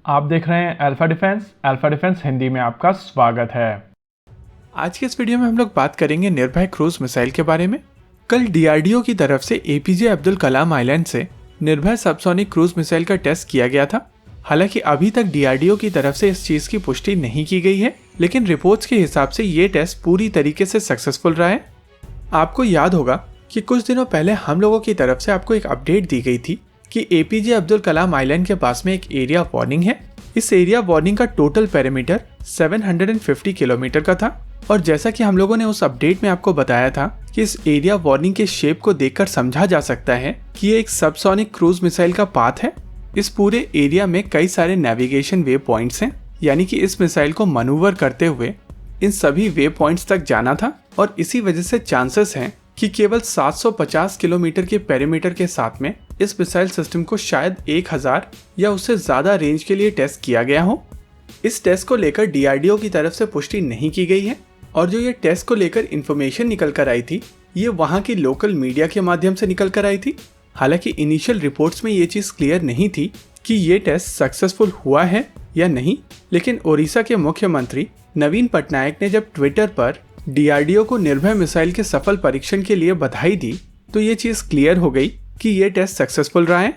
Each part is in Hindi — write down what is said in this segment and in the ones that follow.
आप देख रहे हैं अल्फा डिफेंस हिंदी में आपका स्वागत है। आज के इस वीडियो में हम लोग बात करेंगे निर्भय क्रूज मिसाइल के बारे में। कल डीआरडीओ की तरफ से एपीजे अब्दुल कलाम आइलैंड से निर्भय सबसोनिक क्रूज मिसाइल का टेस्ट किया गया था। हालांकि अभी तक डीआरडीओ की तरफ से इस चीज की पुष्टि नहीं की गई है, लेकिन रिपोर्ट्स के हिसाब से ये टेस्ट पूरी तरीके से सक्सेसफुल रहा है। आपको याद होगा कि कुछ दिनों पहले हम लोगों की तरफ से आपको एक अपडेट दी गई थी कि एपीजे अब्दुल कलाम आइलैंड के पास में एक एरिया वार्निंग है। इस एरिया वार्निंग का टोटल पेरीमीटर 750 किलोमीटर का था और जैसा कि हम लोगों ने उस अपडेट में आपको बताया था कि इस एरिया वार्निंग के शेप को देखकर समझा जा सकता है कि ये एक सबसोनिक क्रूज मिसाइल का पाथ है। इस पूरे एरिया में कई सारे नेविगेशन वे पॉइंट्स हैं, यानी कि इस मिसाइल को मनूवर करते हुए इन सभी वे पॉइंट्स तक जाना था और इसी वजह से चांसेस हैं कि केवल 750 किलोमीटर के पेरीमीटर के साथ में इस मिसाइल सिस्टम को शायद 1000 या उससे ज़्यादा रेंज के लिए टेस्ट किया गया हो। इस टेस्ट को लेकर डीआरडीओ की तरफ से पुष्टि नहीं की गई है और जो ये टेस्ट को लेकर इन्फॉर्मेशन निकल कर आई थी ये वहाँ की लोकल मीडिया के माध्यम से निकल कर आई थी। हालांकि इनिशियल रिपोर्ट्स में ये चीज़ क्लियर नहीं थी कि ये टेस्ट सक्सेसफुल हुआ है या नहीं, लेकिन ओडिशा के मुख्यमंत्री नवीन पटनायक ने जब ट्विटर पर डीआरडीओ को निर्भय मिसाइल के सफल परीक्षण के लिए बधाई दी तो ये चीज़ क्लियर हो गई कि ये टेस्ट सक्सेसफुल रहा है।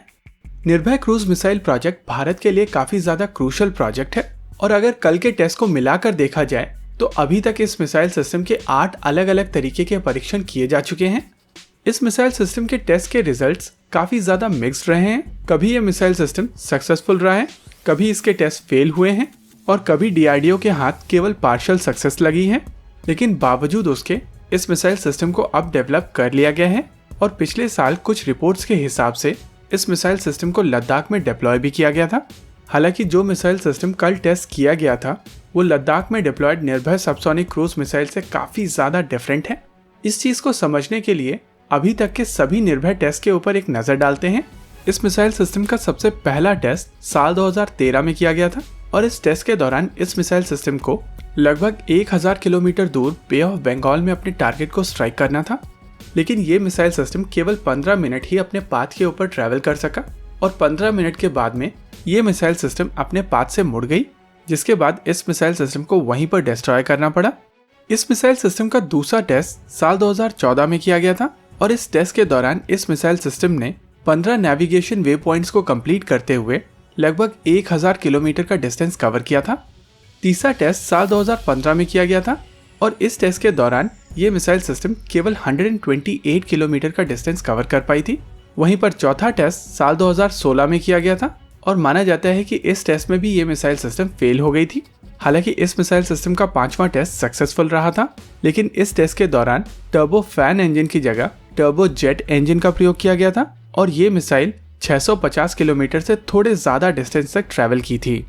निर्भय क्रूज मिसाइल प्रोजेक्ट भारत के लिए काफ़ी ज़्यादा क्रूशल प्रोजेक्ट है और अगर कल के टेस्ट को मिलाकर देखा जाए तो अभी तक इस मिसाइल सिस्टम के 8 अलग अलग तरीके के परीक्षण किए जा चुके हैं। इस मिसाइल सिस्टम के टेस्ट के रिजल्ट्स काफ़ी ज़्यादा मिक्स्ड रहे हैं। कभी ये मिसाइल सिस्टम सक्सेसफुल रहा है, कभी इसके टेस्ट फेल हुए हैं और कभी डीआरडीओ के हाथ केवल पार्शियल सक्सेस लगी है। लेकिन बावजूद उसके इस मिसाइल सिस्टम को अब डेवलप कर लिया गया है और पिछले साल कुछ रिपोर्ट्स के हिसाब से इस मिसाइल सिस्टम को लद्दाख में डिप्लॉय भी किया गया था। हालांकि जो मिसाइल सिस्टम कल टेस्ट किया गया था वो लद्दाख में डिप्लॉयड निर्भय सबसोनिक क्रूज मिसाइल से काफ़ी ज़्यादा डिफरेंट है। इस चीज़ को समझने के लिए अभी तक के सभी निर्भय टेस्ट के ऊपर एक नज़र डालते हैं। इस मिसाइल सिस्टम का सबसे पहला टेस्ट साल 2013 में किया गया था और इस टेस्ट के दौरान इस मिसाइल सिस्टम को लगभग 1000 किलोमीटर दूर बे ऑफ बंगाल में अपने टारगेट को स्ट्राइक करना था। लेकिन ये मिसाइल सिस्टम केवल 15 मिनट ही अपने पाथ के ऊपर ट्रैवल कर सका और 15 मिनट के बाद में ये मिसाइल सिस्टम अपने पाथ से मुड़ गई, जिसके बाद इस मिसाइल सिस्टम को वहीं पर डिस्ट्रॉय करना पड़ा। इस मिसाइल सिस्टम का दूसरा टेस्ट साल 2014 में किया गया था और इस टेस्ट के दौरान इस मिसाइल सिस्टम ने 15 नेविगेशन वे पॉइंट्स को कंप्लीट करते हुए लगभग 1000 किलोमीटर का डिस्टेंस कवर किया था। तीसरा टेस्ट साल 2015 में किया गया था और इस टेस्ट के दौरान ये मिसाइल सिस्टम केवल 128 किलोमीटर का डिस्टेंस कवर कर पाई थी। वहीं पर चौथा टेस्ट साल 2016 में किया गया था और माना जाता है कि इस टेस्ट में भी ये मिसाइल सिस्टम फेल हो गई थी। हालांकि इस मिसाइल सिस्टम का 5वां टेस्ट सक्सेसफुल रहा था, लेकिन इस टेस्ट के दौरान टर्बो फैन इंजन की जगह टर्बो जेट इंजन का प्रयोग किया गया था और ये मिसाइल 650 किलोमीटर से थोड़े ज़्यादा डिस्टेंस तक ट्रैवल की थी।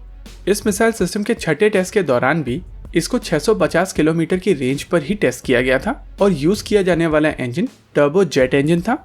इस मिसाइल सिस्टम के छठे टेस्ट के दौरान भी इसको 650 किलोमीटर की रेंज पर ही टेस्ट किया गया था और यूज किया जाने वाला इंजन टर्बो जेट इंजन था।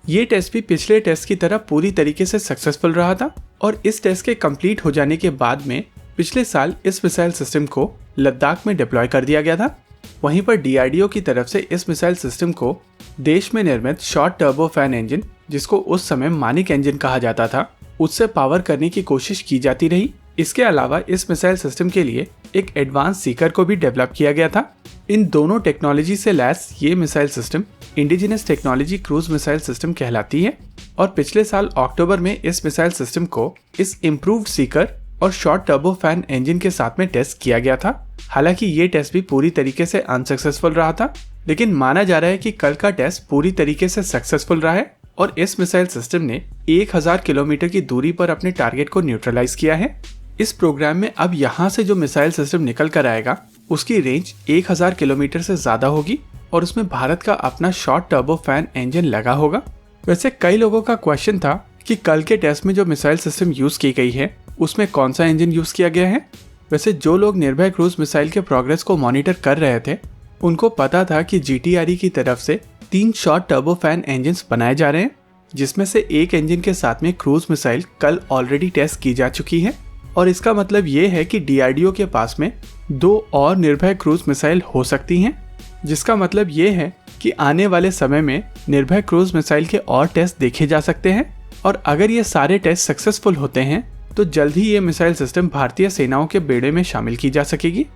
ये टेस्ट भी पिछले टेस्ट की तरह पूरी तरीके से सक्सेसफुल रहा था और इस टेस्ट के कंप्लीट हो जाने के बाद में पिछले साल इस मिसाइल सिस्टम को लद्दाख में डिप्लॉय कर दिया गया था। वहीं पर डीआरडीओ की तरफ से इस मिसाइल सिस्टम को देश में निर्मित शॉर्ट टर्बो फैन इंजन, जिसको उस समय मानिक इंजन कहा जाता था, उससे पावर करने की कोशिश की जाती रही। इसके अलावा इस मिसाइल सिस्टम के लिए एक एडवांस सीकर को भी डेवलप किया गया था। इन दोनों टेक्नोलॉजी से लैस ये missile system indigenous technology cruise missile system कहलाती है और पिछले साल अक्टूबर में इस मिसाइल सिस्टम को इस इम्प्रूव्ड सीकर और शॉर्ट टर्बो फैन इंजन के साथ में टेस्ट किया गया था। हालांकि ये टेस्ट भी पूरी तरीके से अनसक्सेसफुल रहा था, लेकिन माना जा रहा है कि कल का टेस्ट पूरी तरीके से सक्सेसफुल रहा है और इस मिसाइल सिस्टम ने 1000 किलोमीटर की दूरी पर अपने टारगेट को न्यूट्रलाइज किया है। इस प्रोग्राम में अब यहाँ से जो मिसाइल सिस्टम निकल कर आएगा उसकी रेंज 1000 किलोमीटर से ज़्यादा होगी और उसमें भारत का अपना शॉर्ट टर्बो फैन इंजन लगा होगा। वैसे कई लोगों का क्वेश्चन था कि कल के टेस्ट में जो मिसाइल सिस्टम यूज़ की गई है उसमें कौन सा इंजन यूज़ किया गया है। वैसे जो लोग निर्भय क्रूज मिसाइल के प्रोग्रेस को मॉनिटर कर रहे थे उनको पता था कि जीटीआरई की तरफ से 3 शॉर्ट टर्बो फैन इंजन्स बनाए जा रहे हैं, जिसमें से एक इंजन के साथ में क्रूज मिसाइल कल ऑलरेडी टेस्ट की जा चुकी है और इसका मतलब ये है कि डीआरडीओ के पास में 2 और निर्भय क्रूज मिसाइल हो सकती हैं, जिसका मतलब ये है कि आने वाले समय में निर्भय क्रूज मिसाइल के और टेस्ट देखे जा सकते हैं और अगर ये सारे टेस्ट सक्सेसफुल होते हैं तो जल्द ही ये मिसाइल सिस्टम भारतीय सेनाओं के बेड़े में शामिल की जा सकेगी।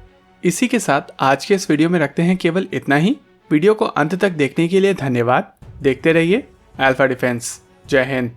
इसी के साथ आज के इस वीडियो में रखते हैं केवल इतना ही। वीडियो को अंत तक देखने के लिए धन्यवाद। देखते रहिए अल्फा डिफेंस। जय हिंद।